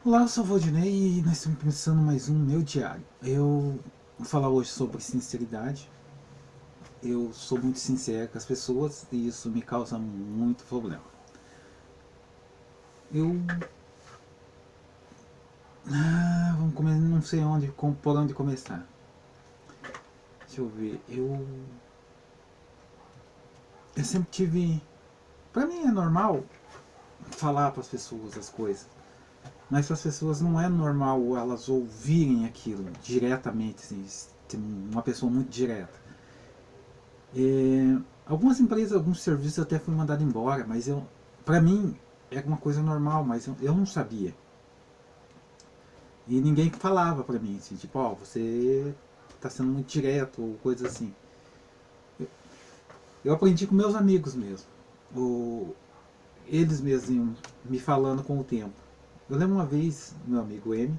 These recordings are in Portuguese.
Olá, eu sou o Valdinei e nós estamos começando mais um Meu Diário. Eu vou falar hoje sobre sinceridade. Eu sou muito sincero com as pessoas e isso me causa muito problema. Eu. Vamos começar, não sei onde, por onde começar. Deixa eu ver. Eu sempre tive. Pra mim é normal falar para as pessoas as coisas, mas para as pessoas não é normal elas ouvirem aquilo diretamente, assim, uma pessoa muito direta. Algumas empresas, alguns serviços eu até fui mandado embora, mas para mim era uma coisa normal, mas eu não sabia. E ninguém falava para mim, assim, tipo, ó, você tá sendo muito direto ou coisa assim. Eu aprendi com meus amigos mesmo. O, eles mesmos iam me falando com o tempo. Eu lembro uma vez, meu amigo M,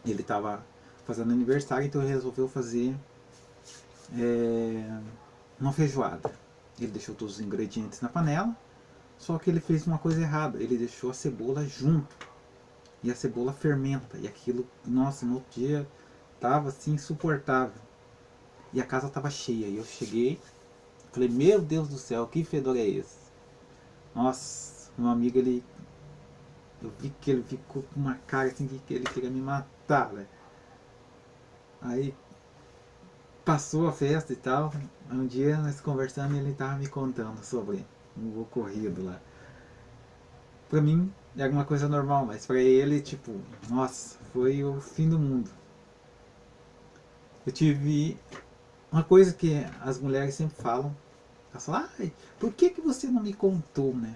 ele tava fazendo aniversário, então ele resolveu fazer é, uma feijoada. Ele deixou todos os ingredientes na panela. Só que ele fez uma coisa errada, ele deixou a cebola junto. E a cebola fermenta. E aquilo, nossa, no outro dia tava assim insuportável. E a casa tava cheia. E eu cheguei, falei, meu Deus do céu, que fedor é esse? Nossa, meu amigo, eu vi que ele ficou com uma cara assim que ele queria me matar, né? Aí passou a festa e tal. Um dia nós conversando e ele tava me contando sobre o ocorrido lá. Pra mim era uma coisa normal, mas pra ele, tipo, nossa, foi o fim do mundo. Eu tive uma coisa que as mulheres sempre falam. Elas falam, ai, por que você não me contou, né?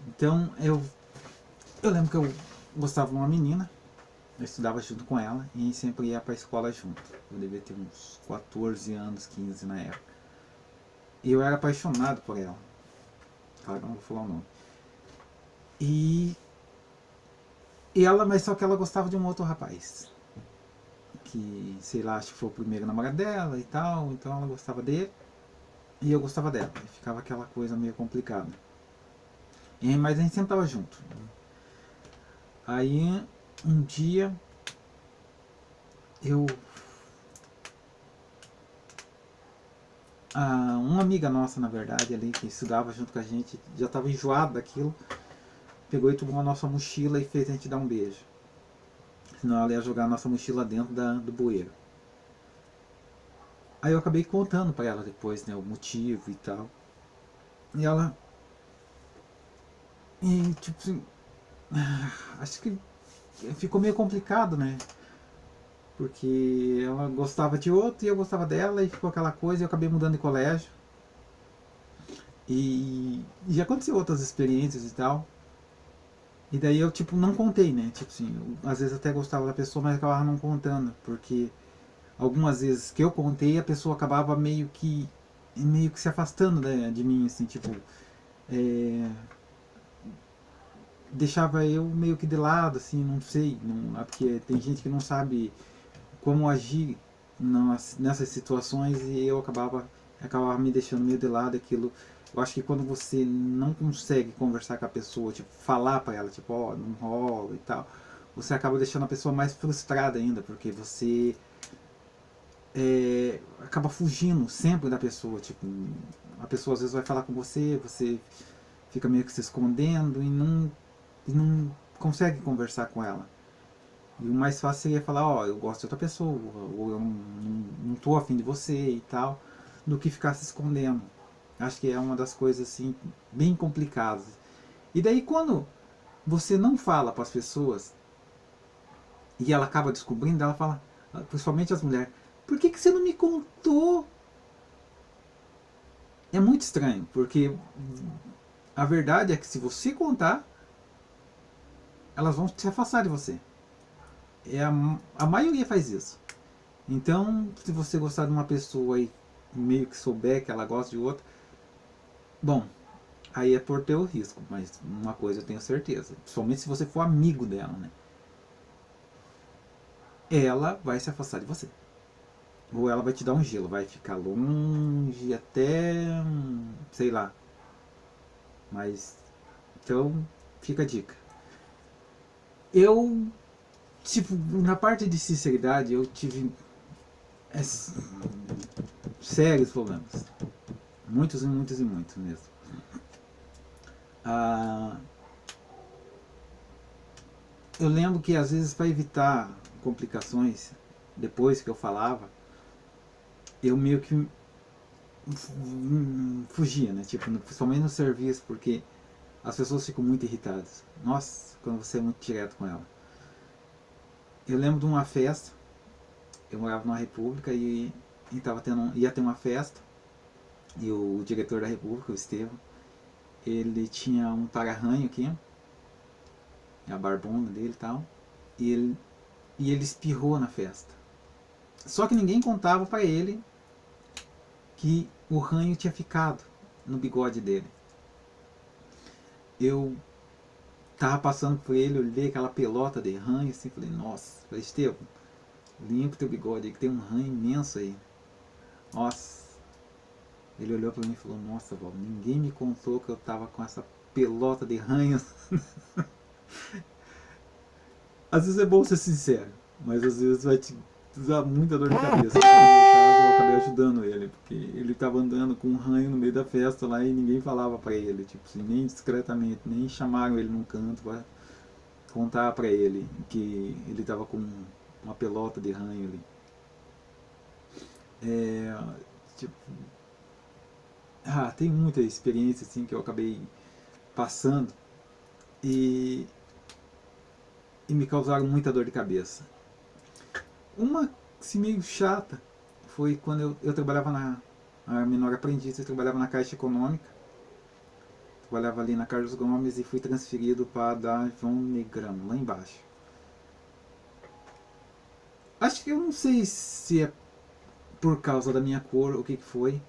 Então eu lembro que eu gostava de uma menina, eu estudava junto com ela e sempre ia pra escola junto. Eu devia ter uns 14 anos, 15 na época. E eu era apaixonado por ela. Claro, não vou falar o nome. E, e ela, mas só que ela gostava de um outro rapaz. Que, sei lá, acho que foi o primeiro namorado dela e tal, então ela gostava dele e eu gostava dela. E ficava aquela coisa meio complicada. Mas a gente sempre tava junto. Aí um dia eu. Uma amiga nossa, na verdade, ali, que estudava junto com a gente, já estava enjoada daquilo, pegou e tomou a nossa mochila e fez a gente dar um beijo. Senão ela ia jogar a nossa mochila dentro do bueiro. Aí eu acabei contando pra ela depois, né, o motivo e tal. E ela. E tipo assim, acho que ficou meio complicado, né? Porque ela gostava de outro e eu gostava dela e ficou aquela coisa e eu acabei mudando de colégio. E já aconteceu outras experiências e tal. E daí eu, tipo, não contei, né? Tipo assim, eu, às vezes até gostava da pessoa, mas acabava não contando. Porque algumas vezes que eu contei, a pessoa acabava meio que se afastando, né, de mim, assim, tipo, é, deixava eu meio que de lado, assim, não sei, não, porque tem gente que não sabe como agir nessas situações e eu acabava me deixando meio de lado aquilo. Eu acho que quando você não consegue conversar com a pessoa, tipo, falar para ela, tipo, ó, oh, não rola e tal, você acaba deixando a pessoa mais frustrada ainda, porque você acaba fugindo sempre da pessoa, tipo, a pessoa às vezes vai falar com você, você fica meio que se escondendo e não consegue conversar com ela. E o mais fácil seria falar, ó, eu gosto de outra pessoa, ou eu não tô afim de você e tal, do que ficar se escondendo. Acho que é uma das coisas, assim, bem complicadas. E daí quando você não fala para as pessoas, e ela acaba descobrindo, ela fala, principalmente as mulheres, por que você não me contou? É muito estranho, porque a verdade é que se você contar, elas vão se afastar de você. A maioria faz isso. Então, se você gostar de uma pessoa e meio que souber que ela gosta de outra, bom, aí é por ter o risco, mas uma coisa eu tenho certeza, somente se você for amigo dela, né? Ela vai se afastar de você. Ou ela vai te dar um gelo, vai ficar longe até, sei lá. Mas, então, fica a dica. Eu, tipo, na parte de sinceridade, eu tive é, sérios problemas. Muitos e muitos e muitos mesmo. Ah, eu lembro que às vezes para evitar complicações, depois que eu falava, eu meio que fugia, né? Tipo, principalmente no serviço, porque as pessoas ficam muito irritadas. Nossa, quando você é muito direto com ela. Eu lembro de uma festa, eu morava numa república e tava tendo, ia ter uma festa, e o diretor da república, o Estevam, ele tinha um para-arranho aqui, a barbona dele e tal, e ele espirrou na festa. Só que ninguém contava para ele que o ranho tinha ficado no bigode dele. Eu tava passando por ele, olhei aquela pelota de ranho assim, falei, nossa, falei, Estevam, limpa teu bigode aí que tem um ranho imenso aí. Nossa. Ele olhou pra mim e falou, nossa, Val, ninguém me contou que eu tava com essa pelota de ranhos. Às vezes é bom ser sincero, mas às vezes vai te dar muita dor de cabeça. No meu caso, eu acabei ajudando ele, porque ele tava andando com um ranho no meio da festa lá e ninguém falava pra ele, tipo assim, nem discretamente, nem chamaram ele num canto pra contar pra ele que ele tava com uma pelota de ranho ali. É, tipo, tem muita experiência assim que eu acabei passando e, e me causaram muita dor de cabeça. Uma assim, meio chata foi quando eu trabalhava na menor aprendiz, eu trabalhava na Caixa Econômica, trabalhava ali na Carlos Gomes e fui transferido para da João Negrão, lá embaixo. Acho que eu não sei se é por causa da minha cor ou o que, que foi.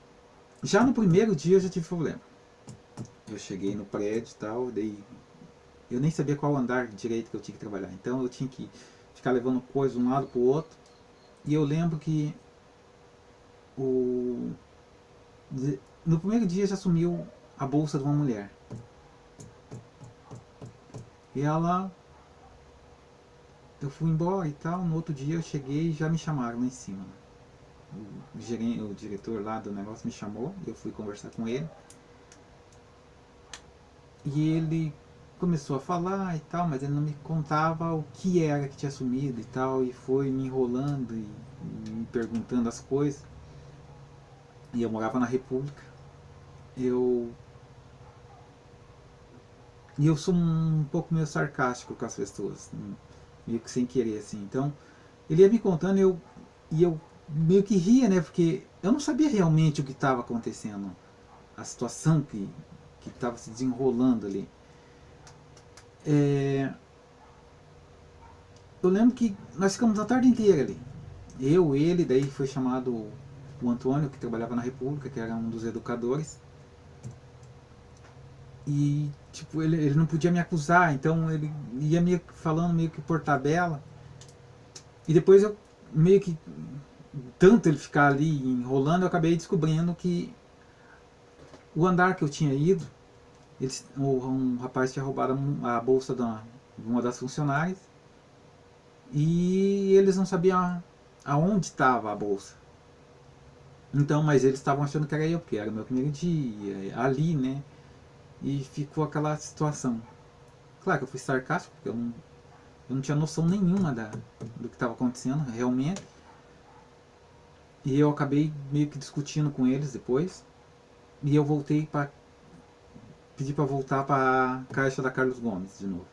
Já no primeiro dia eu já tive problema. Eu cheguei no prédio e tal, daí eu nem sabia qual andar direito que eu tinha que trabalhar. Então eu tinha que ficar levando coisa de um lado para o outro. E eu lembro que o no primeiro dia já sumiu a bolsa de uma mulher. E ela, eu fui embora e tal, no outro dia eu cheguei e já me chamaram lá em cima. O diretor lá do negócio me chamou, eu fui conversar com ele. E ele começou a falar e tal, mas ele não me contava o que era que tinha sumido e tal, e foi me enrolando e me perguntando as coisas. E eu morava na República. Eu E eu sou um pouco meio sarcástico com as pessoas, meio que sem querer, assim. Então, ele ia me contando e eu meio que ria, né? Porque eu não sabia realmente o que estava acontecendo, a situação que estava se desenrolando ali. É, eu lembro que nós ficamos a tarde inteira ali. Eu, ele, daí foi chamado o Antônio, que trabalhava na República, que era um dos educadores. E, tipo, ele não podia me acusar, então ele ia me falando meio que por tabela. E depois eu meio que tanto ele ficar ali enrolando, eu acabei descobrindo que o andar que eu tinha ido, um rapaz tinha roubado a bolsa de uma das funcionárias e eles não sabiam aonde estava a bolsa. Então, mas eles estavam achando que era eu, porque era o meu primeiro dia, ali, né? E ficou aquela situação. Claro que eu fui sarcástico, porque eu não tinha noção nenhuma do que estava acontecendo realmente. E eu acabei meio que discutindo com eles depois. E eu voltei para pedir para voltar para a caixa da Carlos Gomes de novo.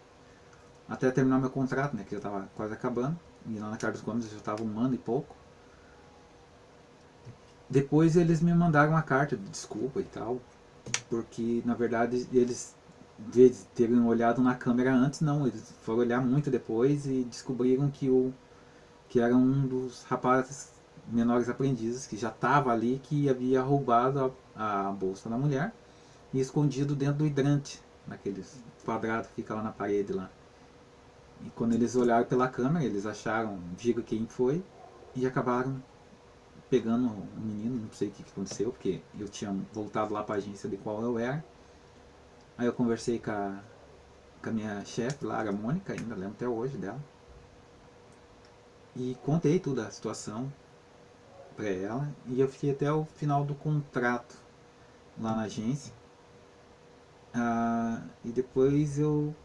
Até terminar meu contrato, né, que já estava quase acabando. E lá na Carlos Gomes eu já estava um ano e pouco. Depois eles me mandaram uma carta de desculpa e tal, porque na verdade eles, de terem olhado na câmera antes, não, eles foram olhar muito depois e descobriram que era um dos rapazes menores aprendizes que já estava ali, que havia roubado a bolsa da mulher e escondido dentro do hidrante, naqueles quadrados que fica lá na parede lá. E quando eles olharam pela câmera, eles acharam, viram quem foi e acabaram pegando o menino, não sei o que aconteceu, porque eu tinha voltado lá para a agência de qual eu era. Aí eu conversei com a minha chefe lá, a Mônica, ainda lembro até hoje dela. E contei toda a situação para ela. E eu fiquei até o final do contrato lá na agência. E depois eu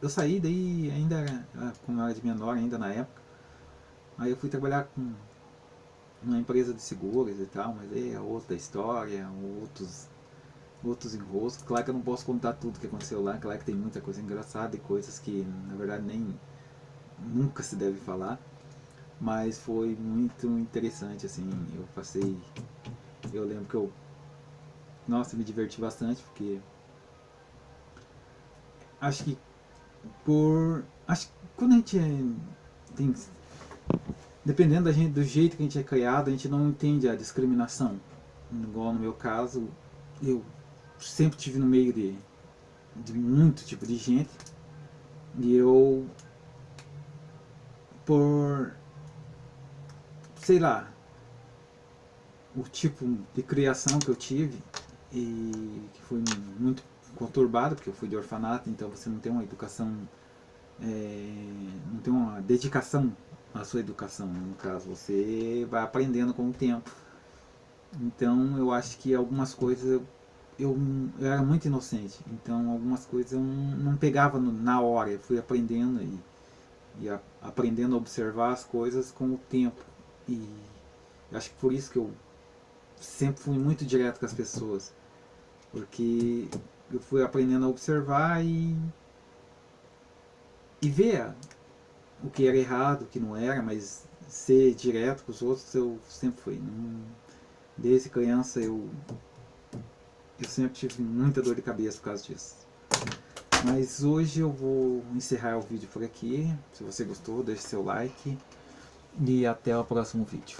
saí, daí ainda era, como eu era de menor ainda na época. Aí eu fui trabalhar com uma empresa de seguros e tal, mas aí é outra história, outros enroscos. Claro que eu não posso contar tudo que aconteceu lá, claro que tem muita coisa engraçada e coisas que na verdade nem nunca se deve falar, mas foi muito interessante, assim, eu lembro que nossa, me diverti bastante, porque acho que acho que quando a gente tem, dependendo da gente, do jeito que a gente é criado, a gente não entende a discriminação. Igual no meu caso, eu sempre tive no meio de muito tipo de gente, e eu, por, sei lá, o tipo de criação que eu tive, e que foi muito conturbado, porque eu fui de orfanato, então você não tem uma educação, não tem uma dedicação à sua educação, no caso, você vai aprendendo com o tempo. Então eu acho que algumas coisas eu era muito inocente, então algumas coisas eu não pegava na hora, eu fui aprendendo aprendendo a observar as coisas com o tempo. E eu acho que por isso que eu sempre fui muito direto com as pessoas, porque eu fui aprendendo a observar e ver o que era errado, o que não era, mas ser direto com os outros eu sempre fui. Desde criança eu sempre tive muita dor de cabeça por causa disso. Mas hoje eu vou encerrar o vídeo por aqui. Se você gostou, deixe seu like e até o próximo vídeo.